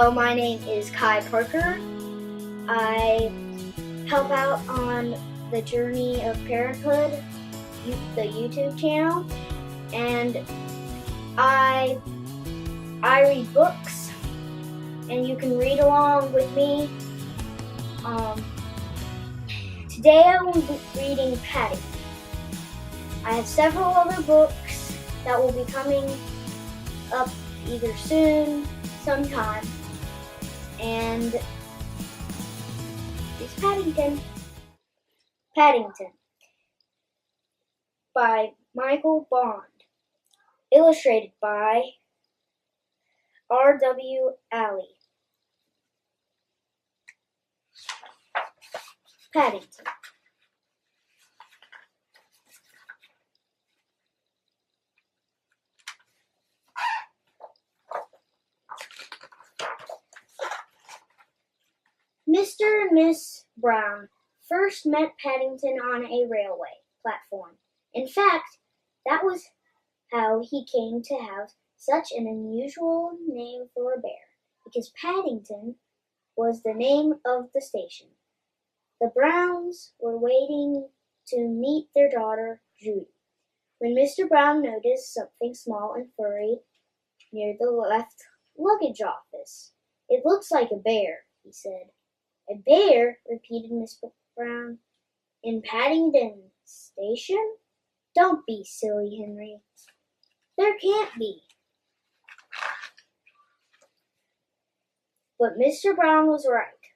Hello, my name is Kai Parker. I help out on the Journey of Parenthood, the YouTube channel, and I read books, and you can read along with me. Today I will be reading Paddington. I have several other books that will be coming up either soon, sometime, and it's Paddington. Paddington by Michael Bond, illustrated by R.W. Alley. Paddington. Mr. and Miss Brown first met Paddington on a railway platform. In fact, that was how he came to have such an unusual name for a bear, because Paddington was the name of the station. The Browns were waiting to meet their daughter, Judy, when Mr. Brown noticed something small and furry near the left luggage office. "It looks like a bear," he said. "A bear?" repeated Miss Brown. "In Paddington Station? Don't be silly, Henry. There can't be." But Mr. Brown was right.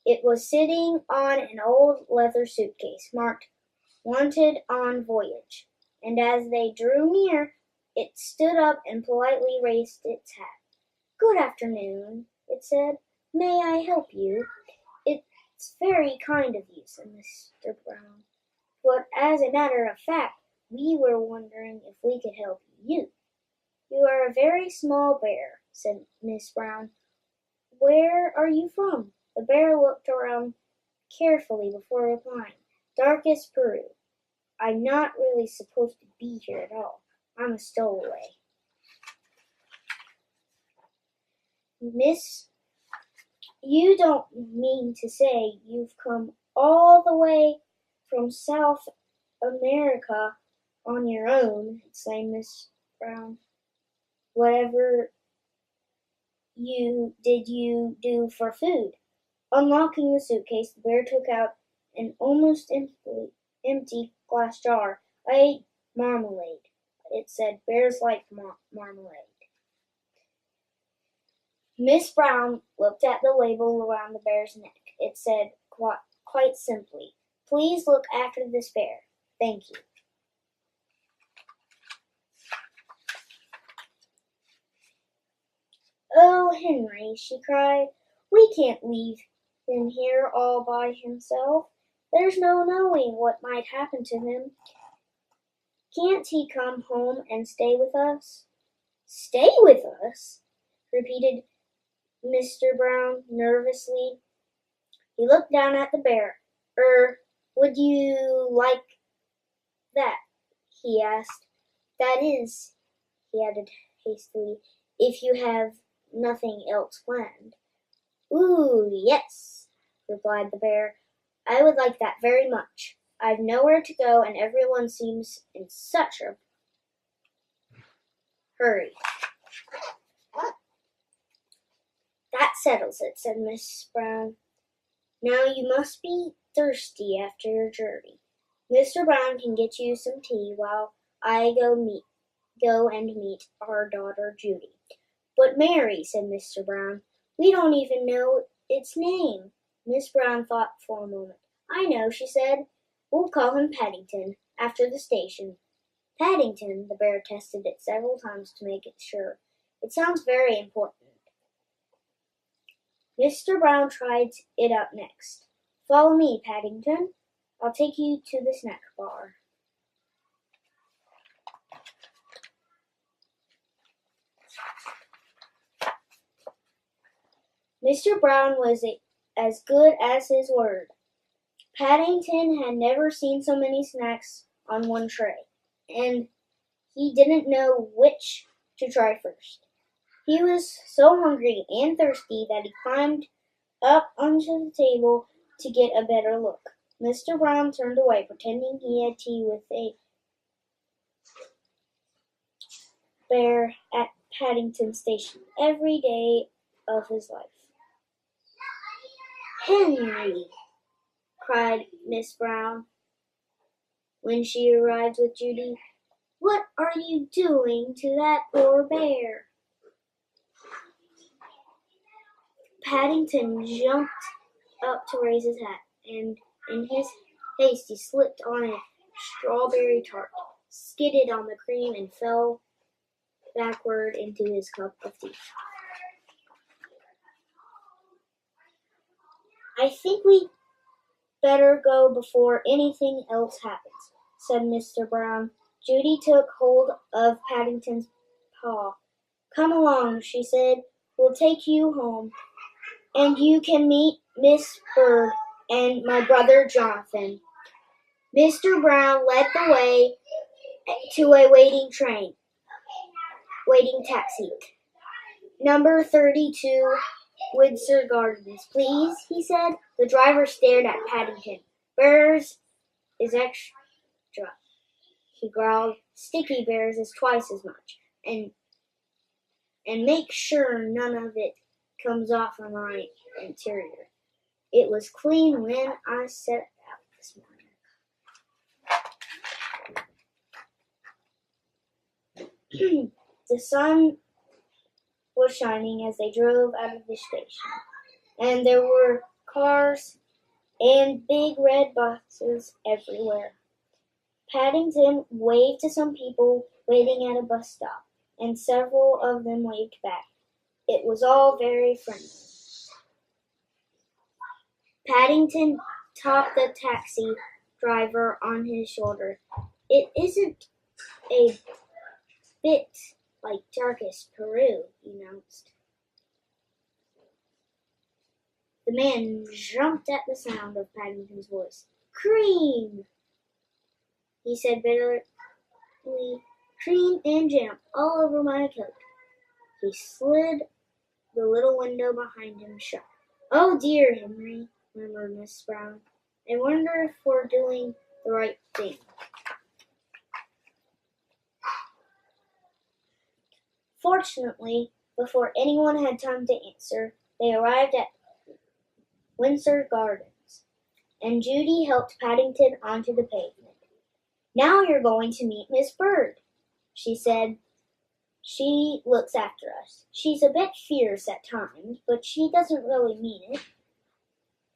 It was sitting on an old leather suitcase marked "Wanted on Voyage," and as they drew near, it stood up and politely raised its hat. "Good afternoon," it said. "May I help you?" "It's very kind of you," said Mr. Brown. "But as a matter of fact, we were wondering if we could help you." "You are a very small bear," said Miss Brown. "Where are you from?" The bear looked around carefully before replying. "Darkest Peru. I'm not really supposed to be here at all. I'm a stowaway." "Miss, you don't mean to say you've come all the way from South America on your own," exclaimed Miss Brown. "Whatever did you do for food?" Unlocking the suitcase, the bear took out an almost empty glass jar. "I ate marmalade," it said. "Bears like marmalade." Miss Brown looked at the label around the bear's neck. It said quite simply, "Please look after this bear. Thank you." "Oh, Henry," she cried, "we can't leave him here all by himself. There's no knowing what might happen to him. Can't he come home and stay with us?" "Stay with us?" repeated Mr. Brown nervously. He looked down at the bear. Would you like that?" he asked. "That is," he added hastily, "if you have nothing else planned." "Ooh, yes," replied the bear. "I would like that very much. I've nowhere to go, and everyone seems in such a hurry." "That settles it," said Miss Brown. "Now you must be thirsty after your journey. Mr. Brown can get you some tea while I go and meet our daughter Judy." "But Mary," said Mr. Brown, "we don't even know its name." Miss Brown thought for a moment. "I know," she said. "We'll call him Paddington, after the station." "Paddington," the bear tested it several times to make it sure. "It sounds very important." Mr. Brown tried it out next. "Follow me, Paddington. I'll take you to the snack bar." Mr. Brown was as good as his word. Paddington had never seen so many snacks on one tray, and he didn't know which to try first. He was so hungry and thirsty that he climbed up onto the table to get a better look. Mr. Brown turned away, pretending he had tea with a bear at Paddington Station every day of his life. "Henry!" cried Miss Brown when she arrived with Judy. "What are you doing to that poor bear?" Paddington jumped up to raise his hat, and in his haste he slipped on a strawberry tart, skidded on the cream, and fell backward into his cup of tea. "I think we better go before anything else happens," said Mr. Brown. Judy took hold of Paddington's paw. "Come along," she said. "We'll take you home, and you can meet Miss Bird and my brother Jonathan." Mr. Brown led the way to a waiting taxi. "Number 32, Windsor Gardens, please," he said. The driver stared at Paddington. "Bears is extra," he growled. "Sticky bears is twice as much. And make sure none of it comes off on my interior. It was clean when I set out this morning." The sun was shining as they drove out of the station, and there were cars and big red buses everywhere. Paddington waved to some people waiting at a bus stop, and several of them waved back. It was all very friendly. Paddington tapped the taxi driver on his shoulder. "It isn't a bit like darkest Peru," he announced. The man jumped at the sound of Paddington's voice. "Cream!" he said bitterly. "Cream and jam all over my coat." He slid the little window behind him shut. "Oh dear, Henry," murmured Miss Brown. "I wonder if we're doing the right thing." Fortunately, before anyone had time to answer, they arrived at Windsor Gardens, and Judy helped Paddington onto the pavement. "Now you're going to meet Miss Bird," she said. "She looks after us. She's a bit fierce at times, but she doesn't really mean it.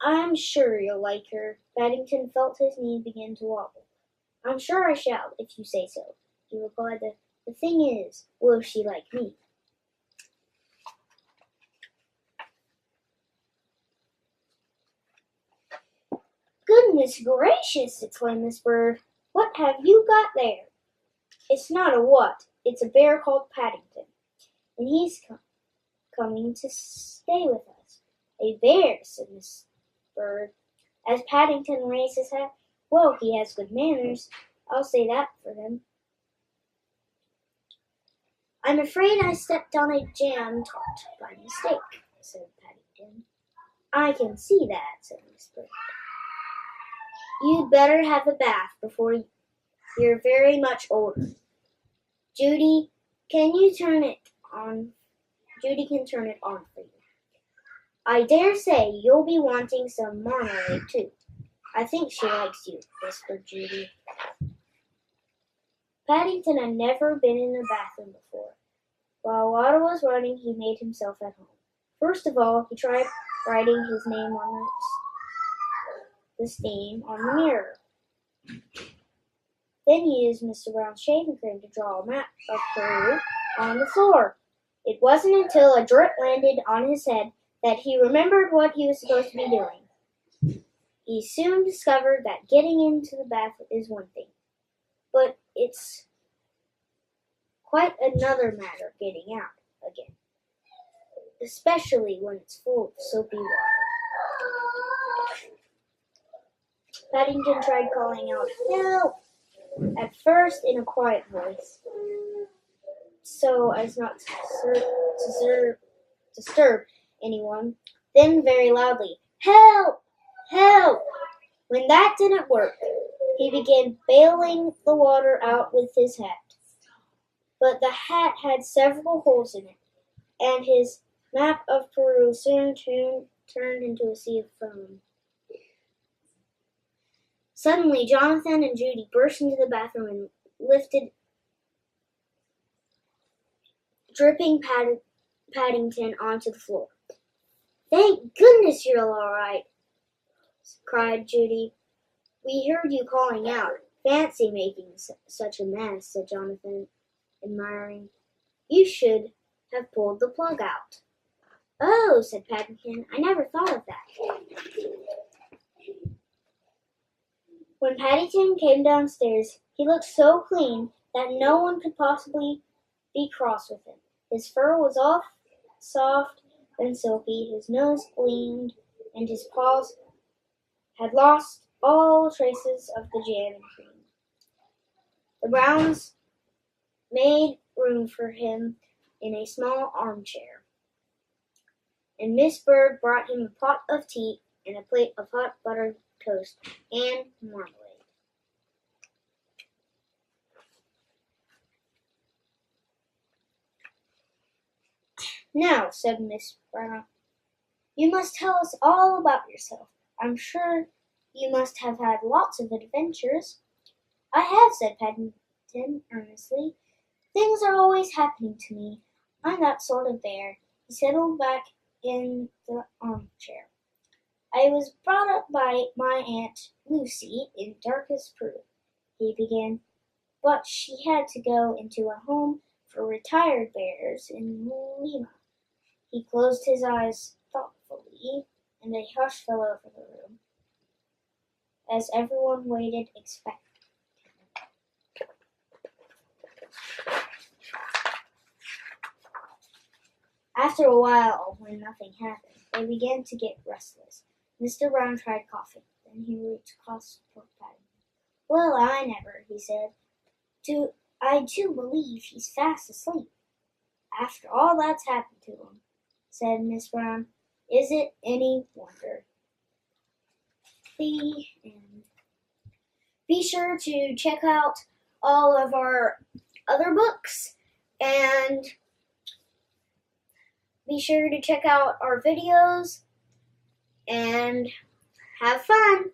I'm sure you'll like her." Paddington felt his knee begin to wobble. "I'm sure I shall, if you say so," he replied. The thing is, will she like me?" "Goodness gracious!" exclaimed Miss Bird. "What have you got there?" "It's not a what. It's a bear called Paddington, and he's coming to stay with us." "A bear," said Miss Bird, as Paddington raised his hat. "Well, he has good manners, I'll say that for him." "I'm afraid I stepped on a jam tart by mistake," said Paddington. "I can see that," said Miss Bird. "You'd better have a bath before you're very much older. Judy can turn it on for you. I dare say you'll be wanting some marmalade, too." "I think she likes you," whispered Judy. Paddington had never been in a bathroom before. While water was running, he made himself at home. First of all, he tried writing his name on the steam on the mirror. Then he used Mr. Brown's shaving cream to draw a map of Peru on the floor. It wasn't until a drip landed on his head that he remembered what he was supposed to be doing. He soon discovered that getting into the bath is one thing, but it's quite another matter getting out again, especially when it's full of soapy water. Paddington tried calling out, "Help!" at first in a quiet voice, so as not to disturb anyone. Then very loudly, "Help! Help!" When that didn't work, he began bailing the water out with his hat. But the hat had several holes in it, and his map of Peru soon turned into a sea of foam. Suddenly, Jonathan and Judy burst into the bathroom and lifted dripping Paddington onto the floor. "Thank goodness you're all right," cried Judy. "We heard you calling out. Fancy making such a mess," said Jonathan, admiring. "You should have pulled the plug out." "Oh," said Paddington, "I never thought of that." When Paddington came downstairs, he looked so clean that no one could possibly be cross with him. His fur was all soft and silky, his nose gleamed, and his paws had lost all traces of the jam and cream. The Browns made room for him in a small armchair, and Miss Bird brought him a pot of tea and a plate of hot buttered toast and marmalade. "Now," said Miss Brown, "you must tell us all about yourself. I'm sure you must have had lots of adventures." "I have," said Paddington earnestly. "Things are always happening to me. I'm that sort of bear." He settled back in the armchair. "I was brought up by my Aunt Lucy in darkest Peru," he began, "but she had to go into a home for retired bears in Lima." He closed his eyes thoughtfully, and a hush fell over the room, as everyone waited expectantly. After a while, when nothing happened, they began to get restless. Mr. Brown tried coughing. Then he reached across for Paddington. "Well, I never," he said. I do believe he's fast asleep." "After all that's happened to him," said Miss Brown. "Is it any wonder?" The end. Be sure to check out all of our other books, and be sure to check out our videos, and have fun!